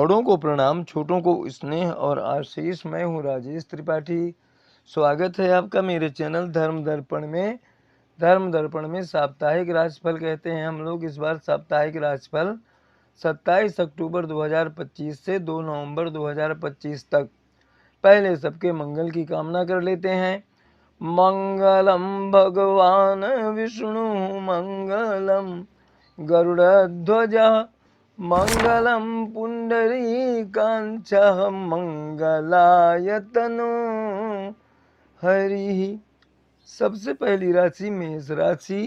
बड़ों को प्रणाम, छोटों को स्नेह और आशीष। मैं हूँ राजेश त्रिपाठी। स्वागत है आपका मेरे चैनल धर्म दर्पण में। धर्म दर्पण में साप्ताहिक राशिफल कहते हैं हम लोग। इस बार साप्ताहिक राशिफल 27 अक्टूबर 2025 से 2 नवंबर 2025 तक। पहले सबके मंगल की कामना कर लेते हैं। मंगलम भगवान विष्णु मंगलम गरुड़ध्वज मंगलम पुंडरीकांच मंगलाय तनो हरि। सबसे पहली राशि मेष राशि।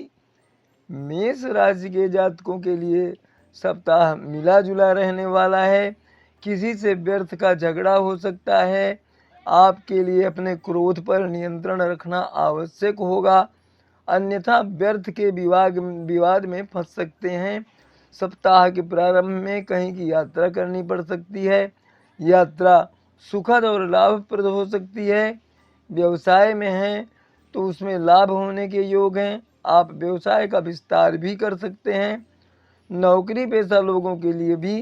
मेष राशि के जातकों के लिए सप्ताह मिला जुला रहने वाला है। किसी से व्यर्थ का झगड़ा हो सकता है। आपके लिए अपने क्रोध पर नियंत्रण रखना आवश्यक होगा, अन्यथा व्यर्थ के विवाद में फंस सकते हैं। सप्ताह के प्रारंभ में कहीं की यात्रा करनी पड़ सकती है। यात्रा सुखद और लाभप्रद हो सकती है। व्यवसाय में हैं तो उसमें लाभ होने के योग हैं। आप व्यवसाय का विस्तार भी कर सकते हैं। नौकरी पेशा लोगों के लिए भी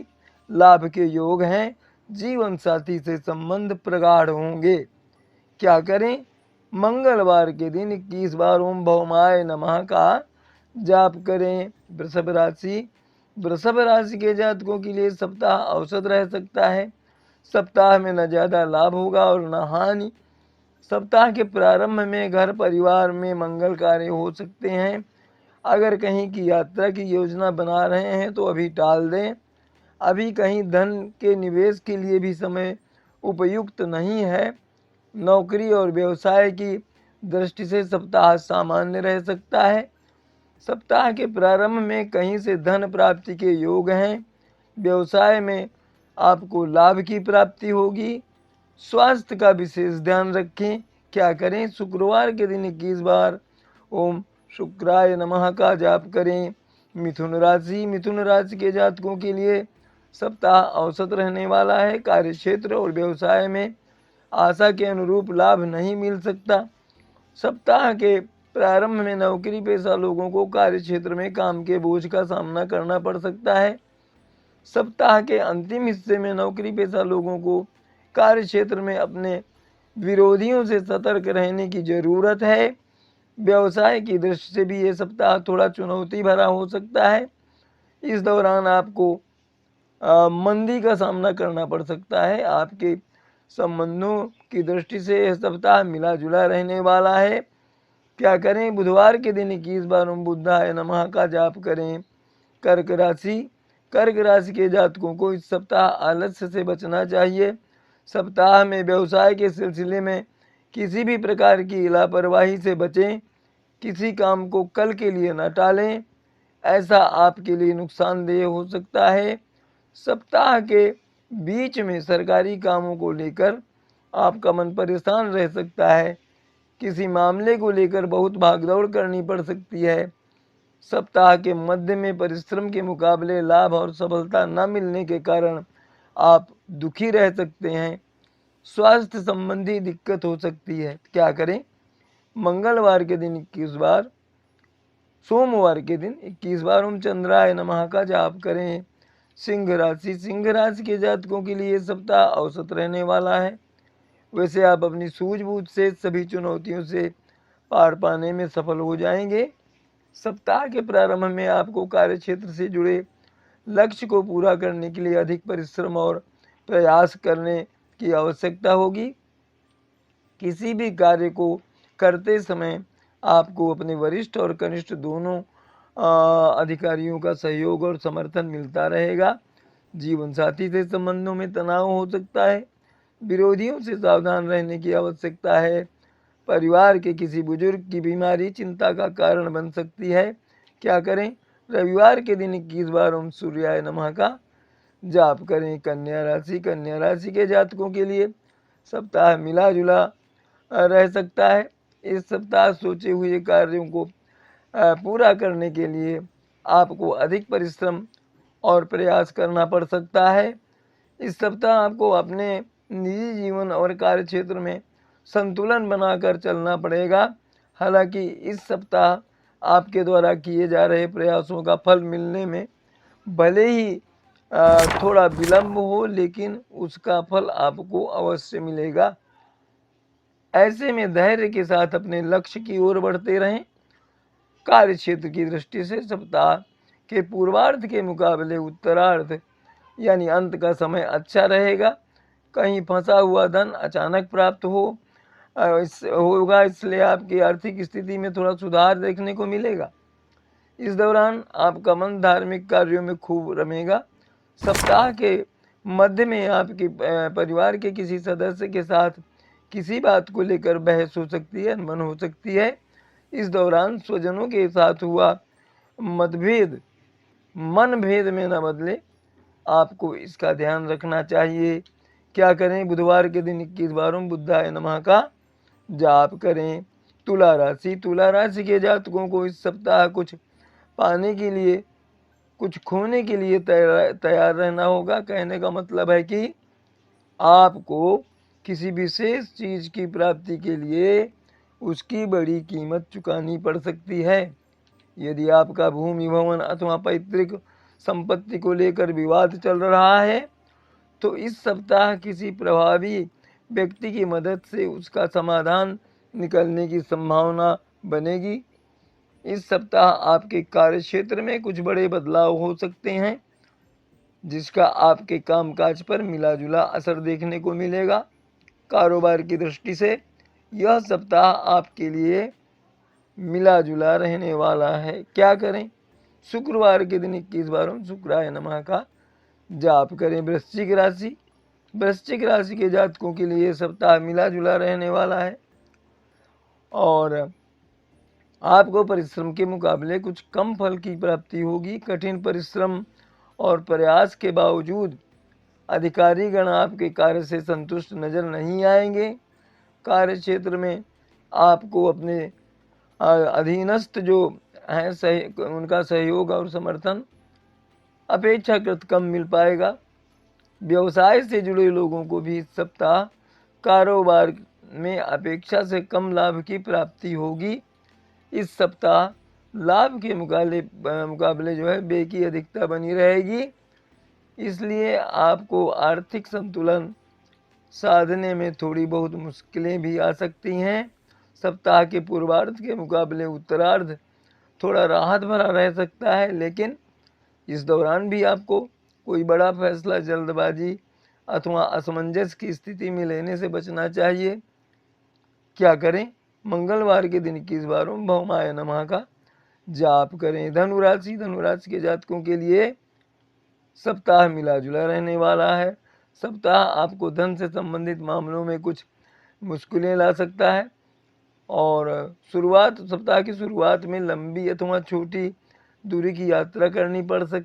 लाभ के योग हैं। जीवन साथी से संबंध प्रगाढ़ होंगे। क्या करें? मंगलवार के दिन 21 बार ओम भौमाय नमः का जाप करें। वृषभ राशि के जातकों के लिए सप्ताह औसत रह सकता है। सप्ताह में न ज़्यादा लाभ होगा और न हानि। सप्ताह के प्रारंभ में घर परिवार में मंगल कार्य हो सकते हैं। अगर कहीं की यात्रा की योजना बना रहे हैं तो अभी टाल दें। अभी कहीं धन के निवेश के लिए भी समय उपयुक्त नहीं है। नौकरी और व्यवसाय की दृष्टि से सप्ताह सामान्य रह सकता है। सप्ताह के प्रारंभ में कहीं से धन प्राप्ति के योग हैं। व्यवसाय में आपको लाभ की प्राप्ति होगी। स्वास्थ्य का विशेष ध्यान रखें। क्या करें? शुक्रवार के दिन 21 बार ओम शुक्राय नमः का जाप करें। मिथुन राशि के जातकों के लिए सप्ताह औसत रहने वाला है। कार्यक्षेत्र और व्यवसाय में आशा के अनुरूप लाभ नहीं मिल सकता। सप्ताह के प्रारंभ में नौकरी पेशा लोगों को कार्यक्षेत्र में काम के बोझ का सामना करना पड़ सकता है। सप्ताह के अंतिम हिस्से में नौकरी पेशा लोगों को कार्यक्षेत्र में अपने विरोधियों से सतर्क रहने की जरूरत है। व्यवसाय की दृष्टि से भी ये सप्ताह थोड़ा चुनौती भरा हो सकता है। इस दौरान आपको मंदी का सामना करना पड़ सकता है। आपके संबंधों की दृष्टि से यह सप्ताह मिला जुला रहने वाला है। क्या करें? बुधवार के दिन 21 बार ओम बुद्धाय नमः का जाप करें। कर्क राशि के जातकों को इस सप्ताह आलस्य से बचना चाहिए। सप्ताह में व्यवसाय के सिलसिले में किसी भी प्रकार की लापरवाही से बचें। किसी काम को कल के लिए न टालें, ऐसा आपके लिए नुकसानदेह हो सकता है। सप्ताह के बीच में सरकारी कामों को लेकर आपका मन परेशान रह सकता है। किसी मामले को लेकर बहुत भागदौड़ करनी पड़ सकती है। सप्ताह के मध्य में परिश्रम के मुकाबले लाभ और सफलता न मिलने के कारण आप दुखी रह सकते हैं। स्वास्थ्य संबंधी दिक्कत हो सकती है। क्या करें? मंगलवार के दिन 21 बार, सोमवार के दिन 21 बार ओम चंद्राय नमः का जाप करें। सिंह राशि के जातकों के लिए सप्ताह औसत रहने वाला है। वैसे आप अपनी सूझबूझ से सभी चुनौतियों से पार पाने में सफल हो जाएंगे। सप्ताह के प्रारंभ में आपको कार्यक्षेत्र से जुड़े लक्ष्य को पूरा करने के लिए अधिक परिश्रम और प्रयास करने की आवश्यकता होगी। किसी भी कार्य को करते समय आपको अपने वरिष्ठ और कनिष्ठ दोनों अधिकारियों का सहयोग और समर्थन मिलता रहेगा। जीवन साथी से संबंधों में तनाव हो सकता है। विरोधियों से सावधान रहने की आवश्यकता है। परिवार के किसी बुजुर्ग की बीमारी चिंता का कारण बन सकती है। क्या करें? रविवार के दिन 21 बार ओम सूर्याय नमः का जाप करें। कन्या राशि के जातकों के लिए सप्ताह मिला जुला रह सकता है। इस सप्ताह सोचे हुए कार्यों को पूरा करने के लिए आपको अधिक परिश्रम और प्रयास करना पड़ सकता है। इस सप्ताह आपको अपने निजी जीवन और कार्य क्षेत्र में संतुलन बनाकर चलना पड़ेगा। हालांकि इस सप्ताह आपके द्वारा किए जा रहे प्रयासों का फल मिलने में भले ही थोड़ा विलम्ब हो, लेकिन उसका फल आपको अवश्य मिलेगा। ऐसे में धैर्य के साथ अपने लक्ष्य की ओर बढ़ते रहें। कार्य क्षेत्र की दृष्टि से सप्ताह के पूर्वार्ध के मुकाबले उत्तरार्ध यानी अंत का समय अच्छा रहेगा। कहीं फंसा हुआ धन अचानक प्राप्त होगा, इसलिए आपकी आर्थिक स्थिति में थोड़ा सुधार देखने को मिलेगा। इस दौरान आपका मन धार्मिक कार्यों में खूब रमेगा। सप्ताह के मध्य में आपके परिवार के किसी सदस्य के साथ किसी बात को लेकर बहस हो सकती है, अनबन हो सकती है। इस दौरान स्वजनों के साथ हुआ मतभेद मनभेद में न बदले, आपको इसका ध्यान रखना चाहिए। क्या करें? बुधवार के दिन 21 बार ओम बुद्धाय नमः का जाप करें। तुला राशि के जातकों को इस सप्ताह कुछ पाने के लिए, कुछ खोने के लिए तैयार रहना होगा। कहने का मतलब है कि आपको किसी विशेष चीज की प्राप्ति के लिए उसकी बड़ी कीमत चुकानी पड़ सकती है। यदि आपका भूमि भवन अथवा पैतृक संपत्ति को लेकर विवाद चल रहा है, तो इस सप्ताह किसी प्रभावी व्यक्ति की मदद से उसका समाधान निकलने की संभावना बनेगी। इस सप्ताह आपके कार्य क्षेत्र में कुछ बड़े बदलाव हो सकते हैं, जिसका आपके कामकाज पर मिला जुला असर देखने को मिलेगा। कारोबार की दृष्टि से यह सप्ताह आपके लिए मिला जुला रहने वाला है। क्या करें? शुक्रवार के दिन 21 बार ओम शुक्राय नमः का जाप करें। वृश्चिक राशि के जातकों के लिए सप्ताह मिला जुला रहने वाला है और आपको परिश्रम के मुकाबले कुछ कम फल की प्राप्ति होगी। कठिन परिश्रम और प्रयास के बावजूद अधिकारीगण आपके कार्य से संतुष्ट नजर नहीं आएंगे। कार्य क्षेत्र में आपको अपने अधीनस्थ जो हैं उनका सहयोग और समर्थन अपेक्षाकृत कम मिल पाएगा। व्यवसाय से जुड़े लोगों को भी इस सप्ताह कारोबार में अपेक्षा से कम लाभ की प्राप्ति होगी। इस सप्ताह लाभ के मुकाबले जो है व्यय की अधिकता बनी रहेगी, इसलिए आपको आर्थिक संतुलन साधने में थोड़ी बहुत मुश्किलें भी आ सकती हैं। सप्ताह के पूर्वार्ध के मुकाबले उत्तरार्ध थोड़ा राहत भरा रह सकता है, लेकिन इस दौरान भी आपको कोई बड़ा फैसला जल्दबाजी अथवा असमंजस की स्थिति में लेने से बचना चाहिए। क्या करें? मंगलवार के दिन 21 बार ओम भौमाय नमः का जाप करें। धनुराशि के जातकों के लिए सप्ताह मिला जुला रहने वाला है। सप्ताह आपको धन से संबंधित मामलों में कुछ मुश्किलें ला सकता है और सप्ताह की शुरुआत में लंबी अथवा छोटी दूरी की यात्रा करनी पड़ सकती है।